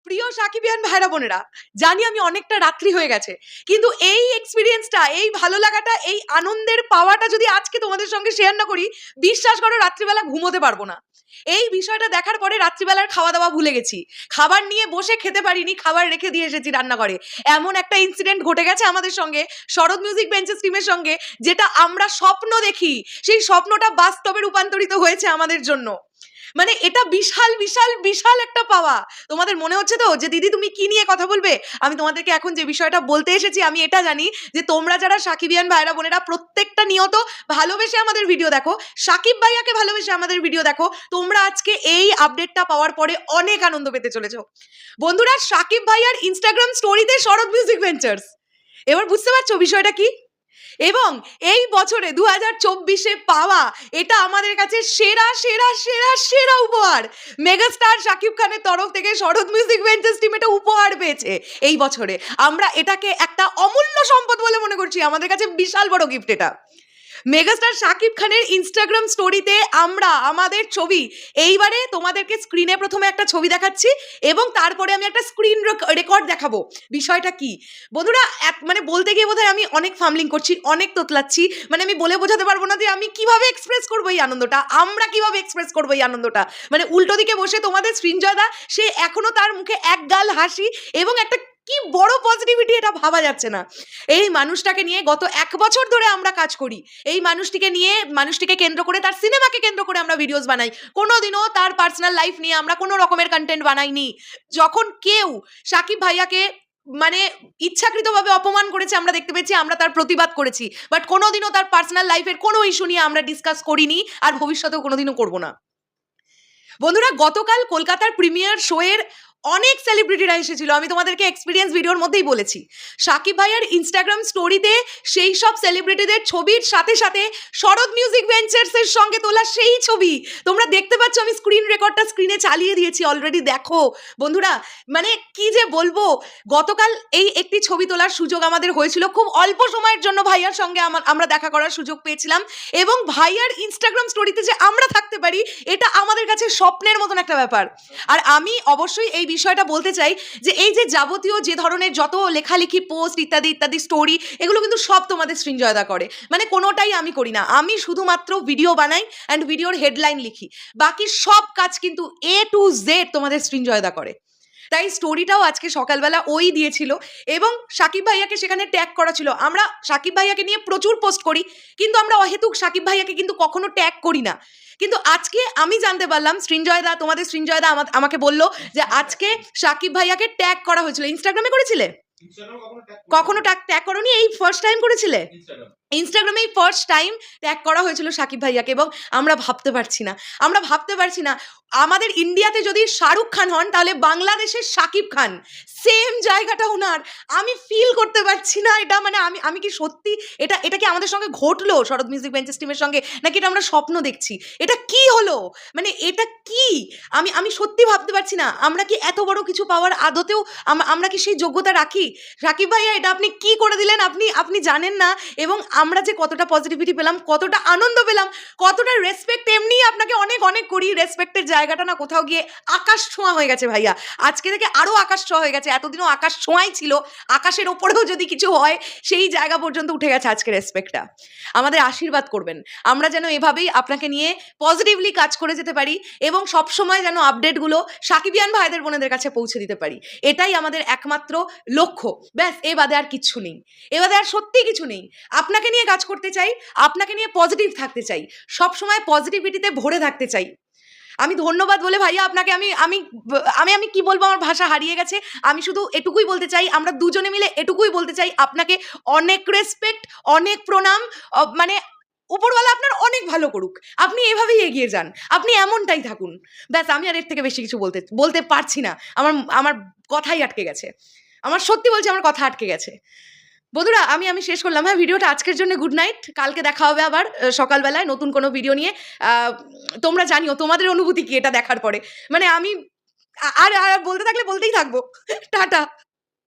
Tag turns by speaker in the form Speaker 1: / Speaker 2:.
Speaker 1: প্রিয় সাকিবিয়ান ভাইরা বোনেরা, জানি আমি অনেকটা রাত্রি হয়ে গেছে, কিন্তু এই এক্সপিরিয়েন্সটা, এই ভালো লাগাটা, এই আনন্দের পাওয়াটা যদি আজকে তোমাদের সঙ্গে শেয়ার না করি, বিশ্বাস করো রাত্রিবেলা ঘুমোতে পারবো না। এই বিষয়টা দেখার পরে রাত্রিবেলার খাওয়া দাওয়া ভুলে গেছি, খাবার নিয়ে বসে খেতে পারিনি, খাবার রেখে দিয়ে এসেছি রান্নাঘরে। এমন একটা ইনসিডেন্ট ঘটে গেছে আমাদের সঙ্গে, শরৎ মিউজিক বেঞ্চেস টিমের সঙ্গে, যেটা আমরা স্বপ্ন দেখি, সেই স্বপ্নটা বাস্তবে রূপান্তরিত হয়েছে আমাদের জন্য। মানে এটা বিশাল বিশাল বিশাল একটা পাওয়া। তোমাদের মনে হচ্ছে তো যে দিদি তুমি কি নিয়ে কথা বলবে? আমি তোমাদেরকে এখন যে বিষয়টা বলতে এসেছি, আমি এটা জানি যে তোমরা যারা সাকিবিয়ান ভাইরা বোনেরা প্রত্যেকটা নিয়ত ভালোবেসে আমাদের ভিডিও দেখো, সাকিব ভাইয়াকে ভালোবেসে আমাদের ভিডিও দেখো, তোমরা আজকে এই আপডেটটা পাওয়ার পরে অনেক আনন্দ পেতে চলেছো। বন্ধুরা, সাকিব ভাইয়ার ইনস্টাগ্রাম স্টোরিতে শরৎ মিউজিক ভেঞ্চার্স, এবার বুঝতে পারছো বিষয়টা কি? এবং এই বছরে 2024-এ পাওয়া এটা আমাদের কাছে সেরা সেরা সেরা সেরা উপহার। মেগাস্টার শাকিব খানের তরফ থেকে শরৎ মিউজিক ভেঞ্চার্স টিম এটা উপহার পেয়েছে এই বছরে। আমরা এটাকে একটা অমূল্য সম্পদ বলে মনে করছি, আমাদের কাছে বিশাল বড় গিফট এটা। মেগাস্টার শাকিব খানের ইনস্টাগ্রাম স্টোরিতে আমরা আমাদের ছবি, এইবারে তোমাদেরকে স্ক্রিনে প্রথমে একটা ছবি দেখাচ্ছি এবং তারপরে আমি একটা স্ক্রিন রেকর্ড দেখাবো। বিষয়টা কি বন্ধুরা, মানে বলতে গিয়ে বোধহয় আমি অনেক ফামলিং করছি, অনেক তোতলাচ্ছি, মানে আমি বলে বোঝাতে পারবো না যে আমি কিভাবে এক্সপ্রেস করবো এই আনন্দটা, আমরা কিভাবে এক্সপ্রেস করবো এই আনন্দটা। মানে উল্টো দিকে বসে তোমাদের সৃঞ্জয়দা, সে এখনো তার মুখে এক গাল হাসি এবং একটা কি বড় পজিটিভিটি, এটা ভাবা যাচ্ছে না। এই মানুষটাকে নিয়ে গত 1 বছর ধরে আমরা কাজ করি, এই মানুষটিকে কেন্দ্র করে, তার সিনেমাকে কেন্দ্র করে আমরা ভিডিওস বানাই। কোনোদিনও তার পার্সোনাল লাইফ নিয়ে আমরা কোনো রকমের কন্টেন্ট বানাইনি। যখন কেউ সাকিব ভাইয়াকে মানে ইচ্ছাকৃতভাবে অপমান করেছে আমরা দেখতে পেয়েছি, আমরা তার প্রতিবাদ করেছি, বাট কোনোদিনও তার পার্সোনাল লাইফের কোনো ইস্যু নিয়ে আমরা ডিসকাস করিনি, আর ভবিষ্যতেও কোনোদিনও করবো না। বন্ধুরা, গতকাল কলকাতার প্রিমিয়ার শোয়ের অনেক সেলিব্রিটিরা এসেছিল, আমি তোমাদেরকে এক্সপিরিয়েন্স ভিডিওর মধ্যেই বলেছি। সাকিব ভাইয়ার ইনস্টাগ্রাম স্টোরিতে সেই সব সেলিব্রিটিদের ছবির সাথে সাথে শরৎ মিউজিক ভেঞ্চার্সের সঙ্গে তোলা সেই ছবি তোমরা দেখতে পাচ্ছ। আমি স্ক্রিন রেকর্ডটা স্ক্রিনে চালিয়ে দিয়েছি অলরেডি, দেখো বন্ধুরা। মানে কি যে বলবো, গতকাল এই একটি ছবি তোলার সুযোগ আমাদের হয়েছিল, খুব অল্প সময়ের জন্য ভাইয়ার সঙ্গে আমরা দেখা করার সুযোগ পেয়েছিলাম, এবং ভাইয়ার ইনস্টাগ্রাম স্টোরিতে যে আমরা থাকতে পারি, এটা আমাদের কাছে স্বপ্নের মতন একটা ব্যাপার। আর আমি অবশ্যই এই বিষয়টা বলতে চাই যে এই যে যাবতীয় যে ধরনের যত লেখালেখি, পোস্ট ইত্যাদি ইত্যাদি স্টোরি, এগুলো কিন্তু সব তোমাদের সৃঞ্জয়দা করে, মানে কোনোটাই আমি করি না। আমি শুধুমাত্র ভিডিও বানাই অ্যান্ড ভিডিওর হেডলাইন লিখি, বাকি সব কাজ কিন্তু A to Z তোমাদের সৃঞ্জয়দা করে। তাই স্টোরিটাও আজকে সকালবেলা ওই দিয়েছিল এবং সাকিব ভাইয়াকে সেখানে ট্যাগ করা ছিল। আমরা সাকিব ভাইয়াকে নিয়ে প্রচুর পোস্ট করি, কিন্তু আমরা অহেতুক সাকিব ভাইয়াকে কিন্তু কখনো ট্যাগ করি না। কিন্তু আজকে আমি জানতে পারলাম, সৃঞ্জয়দা, তোমাদের সৃঞ্জয়দা আমাকে বললো যে আজকে সাকিব ভাইয়াকে ট্যাগ করা হয়েছিল। ইনস্টাগ্রামে করেছিলে? কখনো ট্যাগ করোনি, এই ফার্স্ট টাইম করেছিলে? ইনস্টাগ্রামে এই ফার্স্ট টাইম ট্যাগ করা হয়েছিল সাকিব ভাইয়াকে, এবং আমরা ভাবতে পারছি না আমাদের ইন্ডিয়াতে যদি শাহরুখ খান হন, তাহলে বাংলাদেশের সাকিব খান, সেম জায়গাটা ওনার। আমি ফিল করতে পারছি না এটা, মানে আমি কি সত্যি এটা কি আমাদের সঙ্গে ঘটলো শরৎ মিউজিক বেঞ্চেস টিমের সঙ্গে, নাকি এটা আমরা স্বপ্ন দেখছি? এটা কি হলো, মানে এটা কি? আমি সত্যি ভাবতে পারছি না। আমরা কি এত বড় কিছু পাওয়ার আদতেও আমরা কি সেই যোগ্যতা রাখি? সাকিব ভাইয়া, এটা আপনি কি করে দিলেন, আপনি জানেন না। এবং আমরা যে কতটা পজিটিভিটি পেলাম, কতটা আনন্দ পেলাম, কতটা রেসপেক্ট, এমনি আপনাকে অনেক অনেক করি। রেসপেক্টের জায়গাটা না কোথাও গিয়ে আকাশ ছোঁয়া হয়ে গেছে ভাইয়া, আজকে থেকে আরও আকাশ ছোঁয়া হয়ে গেছে। এতদিনও আকাশ ছোঁয়াই ছিল, আকাশের ওপরেও যদি কিছু হয় সেই জায়গা পর্যন্ত উঠে গেছে আজকে রেসপেক্টটা। আমাদের আশীর্বাদ করবেন, আমরা যেন এভাবেই আপনাকে নিয়ে পজিটিভলি কাজ করে যেতে পারি এবং সবসময় যেন আপডেটগুলো সাকিবিয়ান ভাইদের বোনেদের কাছে পৌঁছে দিতে পারি। এটাই আমাদের একমাত্র লক্ষ্য, ব্যাস। এ বাদে আর কিচ্ছু নেই, এ বাদে আর সত্যি কিছু নেই। আপনাকে নিয়ে কাজ করতে চাই, আপনাকে নিয়ে পজিটিভ থাকতে চাই, সবসময় পজিটিভিটিতে ভরে থাকতে চাই। আমি ধন্যবাদ বলে ভাইয়া আপনাকে আমি আমি আমি আমি কি বলবো, আমার ভাষা হারিয়ে গেছে। আমি শুধু এটুকুই বলতে চাই, আমরা দুজনে মিলে এটুকুই বলতে চাই, আপনাকে অনেক রেসপেক্ট, অনেক প্রণাম। মানে উপরওয়ালা আপনার অনেক ভালো করুক, আপনি এভাবেই এগিয়ে যান, আপনি এমনটাই থাকুন, ব্যাস। আমি আর এর থেকে বেশি কিছু বলতে পারছি না, আমার কথাই আটকে গেছে, আমার সত্যি বলছি, আমার কথা আটকে গেছে। বন্ধুরা, আমি শেষ করলাম। হ্যাঁ, ভিডিওটা আজকের জন্য গুড নাইট। কালকে দেখা হবে আবার সকালবেলায় নতুন কোনো ভিডিও নিয়ে। তোমরা জানিও তোমাদের অনুভূতি কি এটা দেখার পরে। মানে আমি আর বলতে থাকলে বলতেই থাকবো। টাটা।